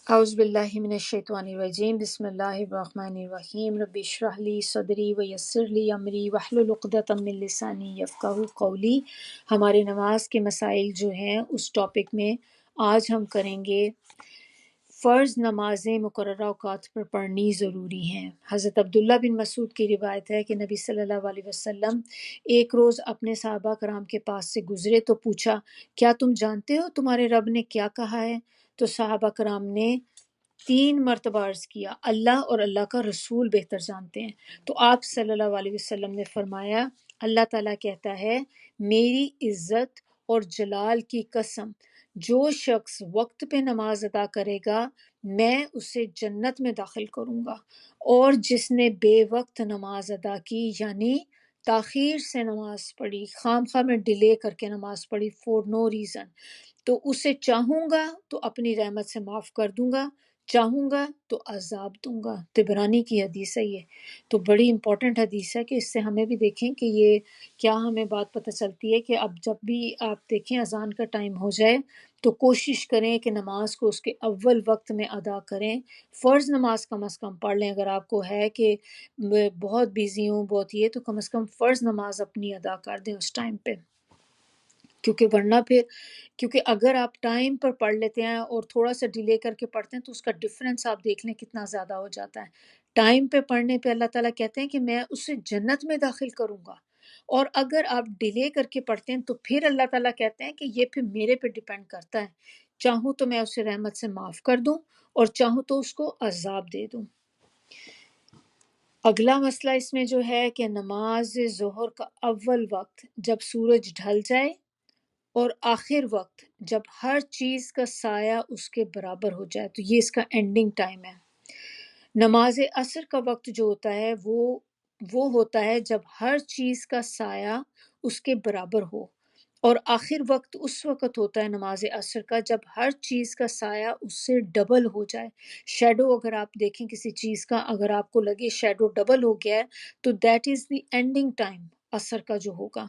اعوذ باللہ من الشیطان الرجیم بسم اللہ الرحمن الرحیم رب اشرح لی صدری ویسر لی امری واحلل عقدۃ من لسانی یفقہوا قولی۔ ہمارے نماز کے مسائل جو ہیں اس ٹاپک میں آج ہم کریں گے فرض نمازیں مقررہ اوقات پر پڑھنی ضروری ہیں۔ حضرت عبداللہ بن مسعود کی روایت ہے کہ نبی صلی اللہ علیہ وسلم ایک روز اپنے صحابہ کرام کے پاس سے گزرے تو پوچھا، کیا تم جانتے ہو تمہارے رب نے کیا کہا ہے؟ تو صحابہ کرام نے 3 مرتبہ عرض کیا، اللہ اور اللہ کا رسول بہتر جانتے ہیں۔ تو آپ صلی اللہ علیہ وسلم نے فرمایا، اللہ تعالیٰ کہتا ہے، میری عزت اور جلال کی قسم، جو شخص وقت پہ نماز ادا کرے گا میں اسے جنت میں داخل کروں گا، اور جس نے بے وقت نماز ادا کی یعنی تاخیر سے نماز پڑھی، خام خواہ میں ڈیلے کر کے نماز پڑھی فور نو ریزن، تو اسے چاہوں گا تو اپنی رحمت سے معاف کر دوں گا، چاہوں گا تو عذاب دوں گا۔ طبرانی کی حدیث ہے یہ، تو بڑی امپورٹنٹ حدیث ہے کہ اس سے ہمیں بھی دیکھیں کہ یہ کیا ہمیں بات پتہ چلتی ہے کہ اب جب بھی آپ دیکھیں اذان کا ٹائم ہو جائے تو کوشش کریں کہ نماز کو اس کے اول وقت میں ادا کریں۔ فرض نماز کم از کم پڑھ لیں، اگر آپ کو ہے کہ میں بہت بیزی ہوں بہت یہ، تو کم از کم فرض نماز اپنی ادا کر دیں اس ٹائم پہ، کیونکہ ورنہ پھر کیونکہ اگر آپ ٹائم پر پڑھ لیتے ہیں اور تھوڑا سا ڈیلے کر کے پڑھتے ہیں تو اس کا ڈفرینس آپ دیکھ لیں کتنا زیادہ ہو جاتا ہے۔ ٹائم پہ پڑھنے پہ اللہ تعالیٰ کہتے ہیں کہ میں اسے جنت میں داخل کروں گا، اور اگر آپ ڈیلے کر کے پڑھتے ہیں تو پھر اللہ تعالیٰ کہتے ہیں کہ یہ پھر میرے پہ ڈیپینڈ کرتا ہے، چاہوں تو میں اسے رحمت سے معاف کر دوں اور چاہوں تو اس کو عذاب دے دوں۔ اگلا مسئلہ اس میں جو ہے کہ نماز ظہر کا اول وقت جب سورج ڈھل جائے، اور آخر وقت جب ہر چیز کا سایہ اس کے برابر ہو جائے، تو یہ اس کا اینڈنگ ٹائم ہے۔ نماز عصر کا وقت جو ہوتا ہے وہ ہوتا ہے جب ہر چیز کا سایہ اس کے برابر ہو، اور آخر وقت اس وقت ہوتا ہے نماز عصر کا جب ہر چیز کا سایہ اس سے ڈبل ہو جائے۔ شیڈو اگر آپ دیکھیں کسی چیز کا، اگر آپ کو لگے شیڈو ڈبل ہو گیا ہے تو that is the ending time عصر کا جو ہوگا۔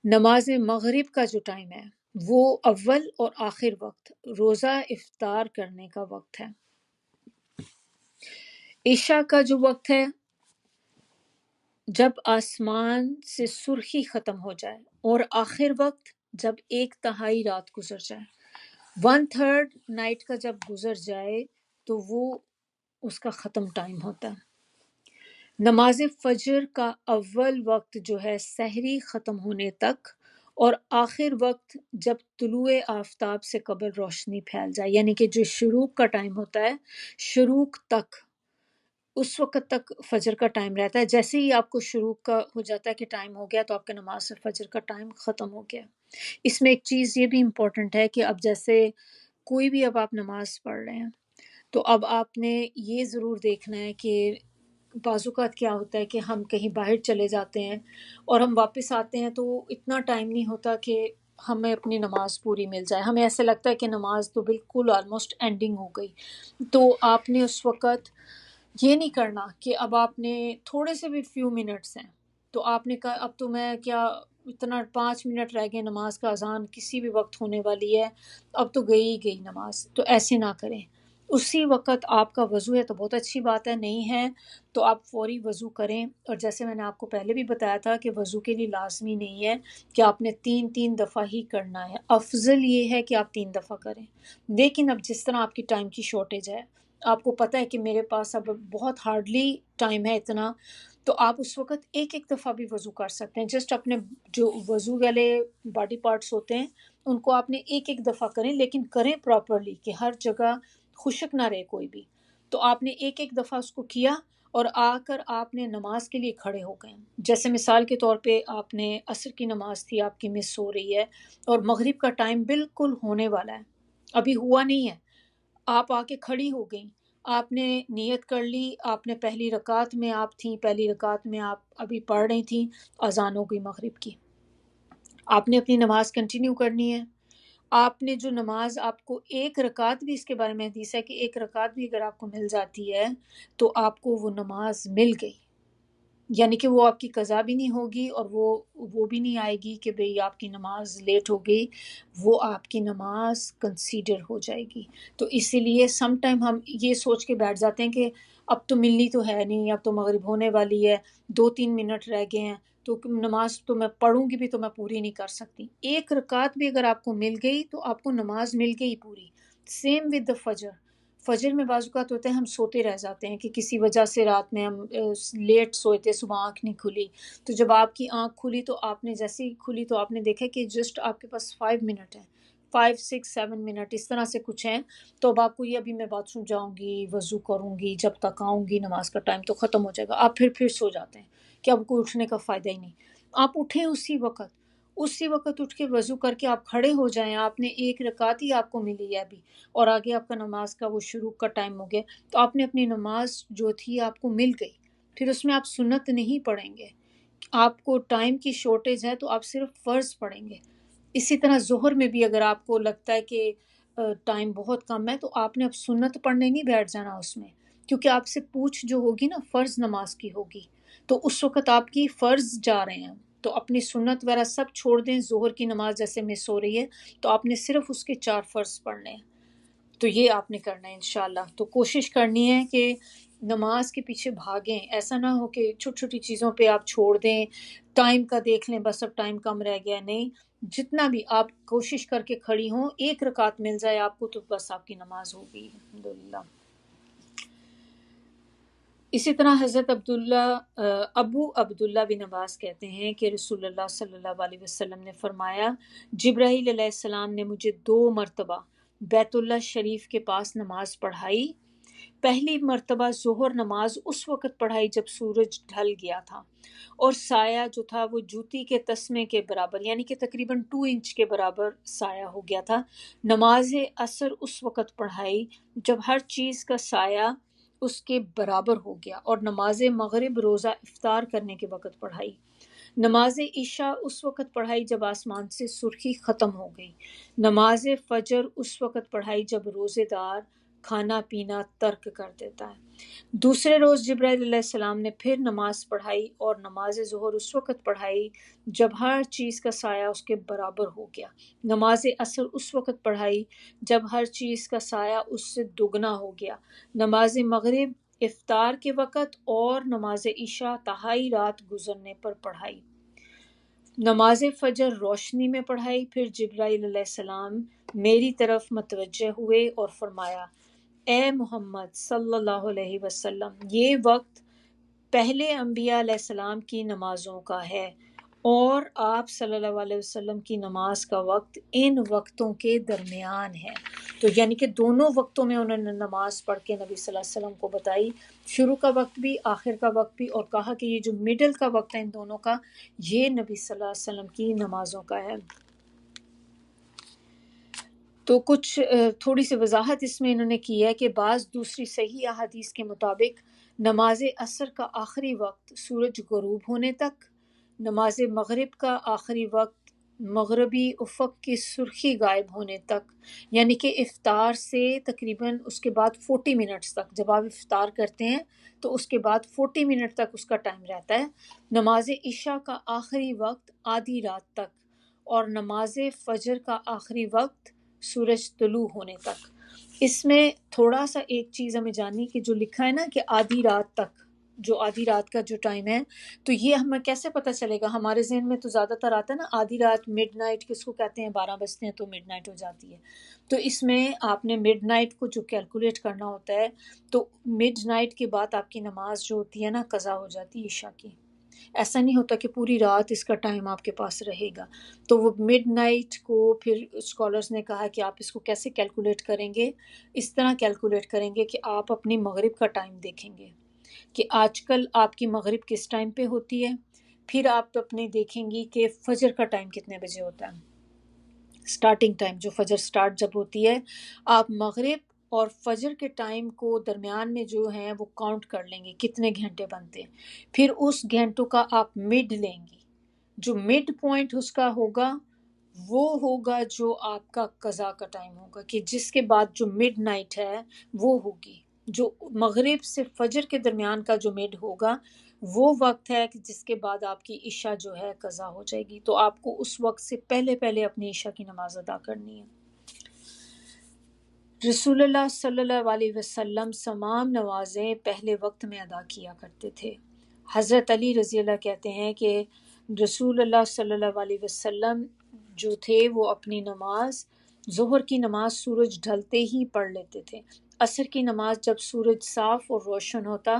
نماز مغرب کا جو ٹائم ہے وہ اول اور آخر وقت روزہ افطار کرنے کا وقت ہے۔ عشاء کا جو وقت ہے جب آسمان سے سرخی ختم ہو جائے، اور آخر وقت جب 1/3 رات گزر جائے۔ 1/3 نائٹ کا جب گزر جائے تو وہ اس کا ختم ٹائم ہوتا ہے۔ نماز فجر کا اول وقت جو ہے سحری ختم ہونے تک، اور آخر وقت جب طلوع آفتاب سے قبل روشنی پھیل جائے، یعنی کہ جو شروق کا ٹائم ہوتا ہے، شروق تک اس وقت تک فجر کا ٹائم رہتا ہے۔ جیسے ہی آپ کو شروق کا ہو جاتا ہے کہ ٹائم ہو گیا تو آپ کے نماز فجر کا ٹائم ختم ہو گیا۔ اس میں ایک چیز یہ بھی امپورٹنٹ ہے کہ اب جیسے کوئی بھی اب آپ نماز پڑھ رہے ہیں تو اب آپ نے یہ ضرور دیکھنا ہے کہ بعض اوقات کیا ہوتا ہے کہ ہم کہیں باہر چلے جاتے ہیں اور ہم واپس آتے ہیں تو اتنا ٹائم نہیں ہوتا کہ ہمیں اپنی نماز پوری مل جائے، ہمیں ایسے لگتا ہے کہ نماز تو بالکل آلموسٹ اینڈنگ ہو گئی۔ تو آپ نے اس وقت یہ نہیں کرنا کہ اب آپ نے تھوڑے سے بھی فیو منٹس ہیں تو آپ نے کہا اب تو میں کیا اتنا 5 منٹ رہ گئے نماز کا، اذان کسی بھی وقت ہونے والی ہے، اب تو گئی ہی گئی نماز۔ تو ایسے نہ کریں، اسی وقت آپ کا وضو ہے تو بہت اچھی بات ہے، نہیں ہے تو آپ فوری وضو کریں۔ اور جیسے میں نے آپ کو پہلے بھی بتایا تھا کہ وضو کے لیے لازمی نہیں ہے کہ آپ نے 3 دفعہ ہی کرنا ہے، افضل یہ ہے کہ آپ 3 دفعہ کریں۔ لیکن اب جس طرح آپ کی ٹائم کی شارٹیج ہے، آپ کو پتہ ہے کہ میرے پاس اب بہت ہارڈلی ٹائم ہے اتنا، تو آپ اس وقت ایک دفعہ بھی وضو کر سکتے ہیں۔ جسٹ اپنے جو وضو والے باڈی پارٹس ہوتے ہیں ان کو آپ نے ایک دفعہ کریں، لیکن کریں پراپرلی کہ ہر جگہ خشک نہ رہے کوئی بھی۔ تو آپ نے ایک دفعہ اس کو کیا اور آ کر آپ نے نماز کے لیے کھڑے ہو گئے۔ جیسے مثال کے طور پہ آپ نے عصر کی نماز تھی آپ کی مس ہو رہی ہے اور مغرب کا ٹائم بالکل ہونے والا ہے، ابھی ہوا نہیں ہے، آپ آ کے کھڑی ہو گئیں، آپ نے نیت کر لی، آپ نے پہلی رکعت میں آپ تھیں، پہلی رکعت میں آپ ابھی پڑھ رہی تھیں، اذان ہو گئی مغرب کی، آپ نے اپنی نماز کنٹینیو کرنی ہے۔ آپ نے جو نماز آپ کو 1 رکعت بھی، اس کے بارے میں حدیث ہے کہ 1 رکعت بھی اگر آپ کو مل جاتی ہے تو آپ کو وہ نماز مل گئی۔ یعنی کہ وہ آپ کی قضا بھی نہیں ہوگی اور وہ بھی نہیں آئے گی کہ بھئی آپ کی نماز لیٹ ہو گئی، وہ آپ کی نماز کنسیڈر ہو جائے گی۔ تو اسی لیے سم ٹائم ہم یہ سوچ کے بیٹھ جاتے ہیں کہ اب تو ملنی تو ہے نہیں، اب تو مغرب ہونے والی ہے، 2-3 منٹ رہ گئے ہیں، تو نماز تو میں پڑھوں گی بھی تو میں پوری نہیں کر سکتی۔ ایک رکعت بھی اگر آپ کو مل گئی تو آپ کو نماز مل گئی پوری۔ سیم ود دا فجر، فجر میں بعض اوقات ہوتا ہے ہم سوتے رہ جاتے ہیں کہ کسی وجہ سے رات میں ہم لیٹ سوئے تھے، صبح آنکھ نہیں کھلی، تو جب آپ کی آنکھ کھلی تو آپ نے جیسے ہی کھلی تو آپ نے دیکھا کہ جسٹ آپ کے پاس 5 منٹ ہیں، 5 6 7 منٹ اس طرح سے کچھ ہیں، تو اب آپ کو یہ ابھی میں باتھ روم جاؤں گی، وضو کروں گی، جب تک آؤں گی نماز کا ٹائم تو ختم ہو جائے گا، آپ پھر سو جاتے ہیں کہ اب کوئی اٹھنے کا فائدہ ہی نہیں۔ آپ اٹھیں اسی وقت اٹھ کے وضو کر کے آپ کھڑے ہو جائیں، آپ نے ایک رکعت ہی آپ کو ملی ہے ابھی، اور آگے آپ کا نماز کا وہ شروع کا ٹائم ہو گیا، تو آپ نے اپنی نماز جو تھی آپ کو مل گئی، پھر اس میں آپ سنت نہیں پڑھیں گے۔ آپ کو ٹائم کی شارٹیج ہے تو آپ صرف فرض پڑھیں گے۔ اسی طرح ظہر میں بھی اگر آپ کو لگتا ہے کہ ٹائم بہت کم ہے تو آپ نے اب سنت پڑھنے نہیں بیٹھ جانا اس میں، کیونکہ آپ سے پوچھ جو ہوگی نا فرض نماز کی ہوگی، تو اس وقت آپ کی فرض جا رہے ہیں، تو اپنی سنت وغیرہ سب چھوڑ دیں۔ ظہر کی نماز جیسے مس ہو رہی ہے تو آپ نے صرف اس کے 4 فرض پڑھنے ہیں، تو یہ آپ نے کرنا ہے انشاءاللہ۔ تو کوشش کرنی ہے کہ نماز کے پیچھے بھاگیں، ایسا نہ ہو کہ چھوٹی چھوٹی چیزوں پہ آپ چھوڑ دیں، ٹائم کا دیکھ لیں بس اب ٹائم کم رہ گیا، نہیں، جتنا بھی آپ کوشش کر کے کھڑی ہوں، ایک رکعت مل جائے آپ کو تو بس آپ کی نماز ہو گئی الحمدللہ۔ اسی طرح حضرت ابو عبداللہ بن عباس کہتے ہیں کہ رسول اللہ صلی اللہ علیہ وسلم نے فرمایا، جبرائیل علیہ السلام نے مجھے 2 مرتبہ بیت اللہ شریف کے پاس نماز پڑھائی۔ پہلی مرتبہ ظہر نماز اس وقت پڑھائی جب سورج ڈھل گیا تھا اور سایہ جو تھا وہ جوتی کے تسمے کے برابر، یعنی کہ تقریباً 2 انچ کے برابر سایہ ہو گیا تھا۔ نماز عصر اس وقت پڑھائی جب ہر چیز کا سایہ اس کے برابر ہو گیا، اور نماز مغرب روزہ افطار کرنے کے وقت پڑھائی۔ نماز عشاء اس وقت پڑھائی جب آسمان سے سرخی ختم ہو گئی۔ نماز فجر اس وقت پڑھائی جب روزے دار کھانا پینا ترک کر دیتا ہے۔ دوسرے روز جبرائیل علیہ السلام نے پھر نماز پڑھائی اور نماز ظہر اس وقت پڑھائی جب ہر چیز کا سایہ اس کے برابر ہو گیا۔ نماز عصر اس وقت پڑھائی جب ہر چیز کا سایہ اس سے دگنا ہو گیا۔ نماز مغرب افطار کے وقت اور نماز عشاء تہائی رات گزرنے پر پڑھائی۔ نماز فجر روشنی میں پڑھائی۔ پھر جبرائیل علیہ السلام میری طرف متوجہ ہوئے اور فرمایا، اے محمد صلی اللہ علیہ وسلم، یہ وقت پہلے انبیاء علیہ السلام کی نمازوں کا ہے اور آپ صلی اللہ علیہ وسلم کی نماز کا وقت ان وقتوں کے درمیان ہے۔ تو یعنی کہ دونوں وقتوں میں انہوں نے نماز پڑھ کے نبی صلی اللہ علیہ وسلم کو بتائی، شروع کا وقت بھی آخر کا وقت بھی، اور کہا کہ یہ جو مڈل کا وقت ہے ان دونوں کا، یہ نبی صلی اللہ علیہ وسلم کی نمازوں کا ہے۔ تو کچھ تھوڑی سی وضاحت اس میں انہوں نے کی ہے کہ بعض دوسری صحیح احادیث کے مطابق نماز عصر کا آخری وقت سورج غروب ہونے تک، نماز مغرب کا آخری وقت مغربی افق کی سرخی غائب ہونے تک، یعنی کہ افطار سے تقریباً اس کے بعد 40 منٹس تک، جب آپ افطار کرتے ہیں تو اس کے بعد 40 منٹ تک اس کا ٹائم رہتا ہے۔ نماز عشاء کا آخری وقت آدھی رات تک، اور نماز فجر کا آخری وقت سورج طلوع ہونے تک۔ اس میں تھوڑا سا ایک چیز ہمیں جاننی کہ جو لکھا ہے نا کہ آدھی رات تک، جو آدھی رات کا جو ٹائم ہے، تو یہ ہمیں کیسے پتہ چلے گا؟ ہمارے ذہن میں تو زیادہ تر آتا ہے نا آدھی رات، مڈ نائٹ کس کو کہتے ہیں، 12 بجتے ہیں تو مڈ نائٹ ہو جاتی ہے، تو اس میں آپ نے مڈ نائٹ کو جو کیلکولیٹ کرنا ہوتا ہے، تو مڈ نائٹ کے بعد آپ کی نماز جو ہوتی ہے نا قضا ہو جاتی ہے عشاء کی۔ ایسا نہیں ہوتا کہ پوری رات اس کا ٹائم آپ کے پاس رہے گا، تو وہ مڈ نائٹ کو پھر اسکالرز نے کہا کہ آپ اس کو کیسے کیلکولیٹ کریں گے؟ اس طرح کیلکولیٹ کریں گے کہ آپ اپنی مغرب کا ٹائم دیکھیں گے کہ آج کل آپ کی مغرب کس ٹائم پہ ہوتی ہے، پھر آپ اپنے دیکھیں گی کہ فجر کا ٹائم کتنے بجے ہوتا ہے، سٹارٹنگ ٹائم جو فجر سٹارٹ جب ہوتی ہے، آپ مغرب اور فجر کے ٹائم کو درمیان میں جو ہیں وہ کاؤنٹ کر لیں گے کتنے گھنٹے بنتے ہیں، پھر اس گھنٹوں کا آپ مڈ لیں گی، جو مڈ پوائنٹ اس کا ہوگا وہ ہوگا جو آپ کا قضا کا ٹائم ہوگا، کہ جس کے بعد جو مڈ نائٹ ہے وہ ہوگی۔ جو مغرب سے فجر کے درمیان کا جو مڈ ہوگا وہ وقت ہے کہ جس کے بعد آپ کی عشاء جو ہے قضا ہو جائے گی، تو آپ کو اس وقت سے پہلے پہلے اپنی عشاء کی نماز ادا کرنی ہے۔ رسول اللہ صلی اللہ علیہ وسلم تمام نمازیں پہلے وقت میں ادا کیا کرتے تھے۔ حضرت علی رضی اللہ کہتے ہیں کہ رسول اللہ صلی اللہ علیہ وسلم جو تھے وہ اپنی نماز، ظہر کی نماز سورج ڈھلتے ہی پڑھ لیتے تھے، عصر کی نماز جب سورج صاف اور روشن ہوتا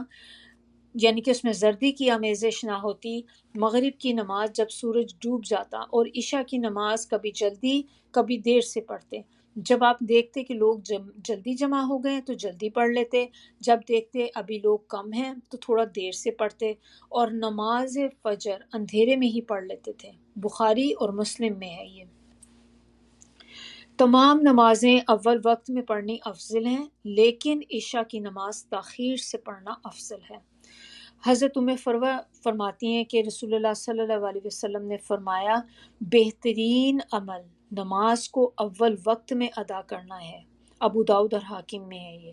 یعنی کہ اس میں زردی کی آمیزش نہ ہوتی، مغرب کی نماز جب سورج ڈوب جاتا، اور عشاء کی نماز کبھی جلدی کبھی دیر سے پڑھتے۔ جب آپ دیکھتے کہ لوگ جلدی جمع ہو گئے تو جلدی پڑھ لیتے، جب دیکھتے ابھی لوگ کم ہیں تو تھوڑا دیر سے پڑھتے، اور نماز فجر اندھیرے میں ہی پڑھ لیتے تھے۔ بخاری اور مسلم میں ہے یہ۔ تمام نمازیں اول وقت میں پڑھنی افضل ہیں، لیکن عشاء کی نماز تاخیر سے پڑھنا افضل ہے۔ حضرت فروہ فرماتی ہیں کہ رسول اللہ صلی اللہ علیہ وسلم نے فرمایا، بہترین عمل نماز کو اول وقت میں ادا کرنا ہے۔ ابو داؤد اور حاکم میں ہے یہ۔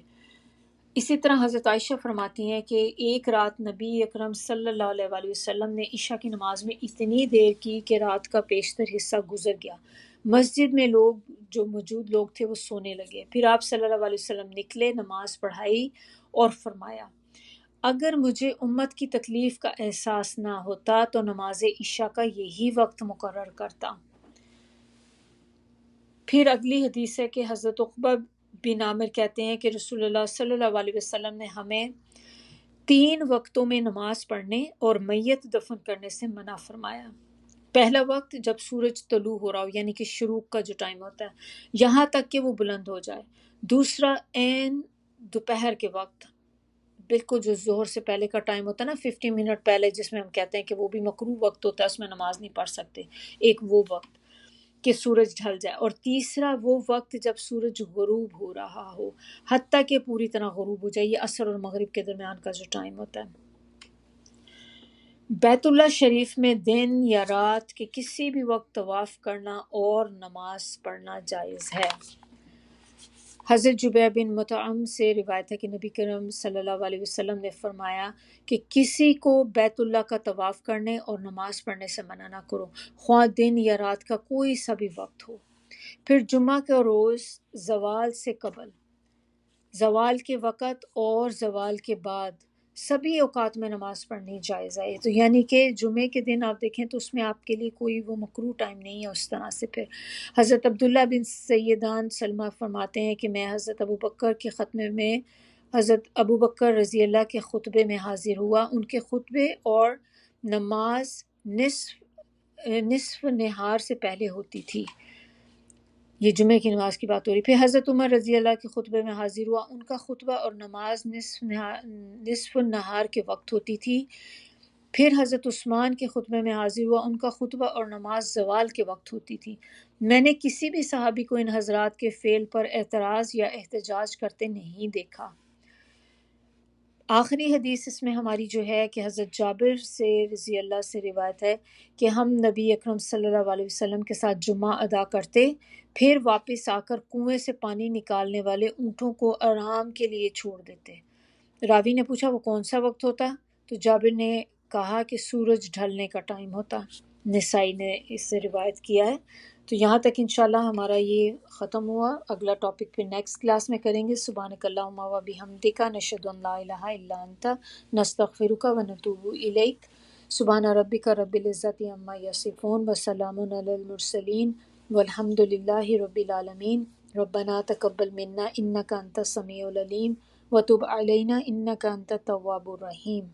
اسی طرح حضرت عائشہ فرماتی ہیں کہ ایک رات نبی اکرم صلی اللہ علیہ وسلم نے عشاء کی نماز میں اتنی دیر کی کہ رات کا بیشتر حصہ گزر گیا، مسجد میں جو موجود لوگ تھے وہ سونے لگے۔ پھر آپ صلی اللہ علیہ وسلم نکلے، نماز پڑھائی اور فرمایا، اگر مجھے امت کی تکلیف کا احساس نہ ہوتا تو نماز عشاء کا یہی وقت مقرر کرتا۔ پھر اگلی حدیث ہے کہ حضرت عقبہ بن عامر کہتے ہیں کہ رسول اللہ صلی اللہ علیہ وسلم نے ہمیں 3 وقتوں میں نماز پڑھنے اور میت دفن کرنے سے منع فرمایا۔ پہلا وقت جب سورج طلوع ہو رہا ہو، یعنی کہ شروق کا جو ٹائم ہوتا ہے، یہاں تک کہ وہ بلند ہو جائے۔ دوسرا عین دوپہر کے وقت، بالکل جو ظہر سے پہلے کا ٹائم ہوتا ہے نا 50 منٹ پہلے، جس میں ہم کہتے ہیں کہ وہ بھی مکروہ وقت ہوتا ہے، اس میں نماز نہیں پڑھ سکتے، ایک وہ وقت کہ سورج ڈھل جائے۔ اور تیسرا وہ وقت جب سورج غروب ہو رہا ہو، حتیٰ کہ پوری طرح غروب ہو جائے، یہ عصر اور مغرب کے درمیان کا جو ٹائم ہوتا ہے۔ بیت اللہ شریف میں دن یا رات کے کسی بھی وقت طواف کرنا اور نماز پڑھنا جائز ہے۔ حضرت جبیر بن مطعم سے روایت ہے کہ نبی کریم صلی اللہ علیہ وسلم نے فرمایا کہ کسی کو بیت اللہ کا طواف کرنے اور نماز پڑھنے سے منع نہ کرو، خواہ دن یا رات کا کوئی سا بھی وقت ہو۔ پھر جمعہ کا روز زوال سے قبل، زوال کے وقت اور زوال کے بعد سبھی اوقات میں نماز پڑھنی جائز ہے۔ تو یعنی کہ جمعے کے دن آپ دیکھیں تو اس میں آپ کے لیے کوئی وہ مکروہ ٹائم نہیں ہے اس طرح سے۔ پھر حضرت عبداللہ بن سیدان سلمہ فرماتے ہیں کہ میں حضرت ابوبکر کے خطبے میں، حضرت ابوبکر رضی اللہ کے خطبے میں حاضر ہوا۔ ان کے خطبے اور نماز نصف نہار سے پہلے ہوتی تھی۔ یہ جمعے کی نماز کی بات ہو رہی۔ پھر حضرت عمر رضی اللہ کے خطبے میں حاضر ہوا۔ ان کا خطبہ اور نماز نصف نہار کے وقت ہوتی تھی۔ پھر حضرت عثمان کے خطبے میں حاضر ہوا۔ ان کا خطبہ اور نماز زوال کے وقت ہوتی تھی۔ میں نے کسی بھی صحابی کو ان حضرات کے فعل پر اعتراض یا احتجاج کرتے نہیں دیکھا۔ آخری حدیث اس میں ہماری جو ہے کہ حضرت جابر سے رضی اللہ سے روایت ہے کہ ہم نبی اکرم صلی اللہ علیہ وسلم کے ساتھ جمعہ ادا کرتے، پھر واپس آ کر کنویں سے پانی نکالنے والے اونٹوں کو آرام کے لیے چھوڑ دیتے۔ راوی نے پوچھا وہ کون سا وقت ہوتا؟ تو جابر نے کہا کہ سورج ڈھلنے کا ٹائم ہوتا۔ نسائی نے اس سے روایت کیا ہے۔ تو یہاں تک انشاءاللہ ہمارا یہ ختم ہوا۔ اگلا ٹاپک پھر نیکسٹ کلاس میں کریں گے۔ سبحانک اللہم و بحمدک، نشہد ان لا الہ الا انت، نستغفرک و نتوب الیک۔ سبحان ربک رب العزت عما یصفون وسلام علی المرسلین والحمد للہ رب العالمین۔ ربنا تقبل منا انک انت السمیع العلیم وتب علینا انک انت التواب الرحیم۔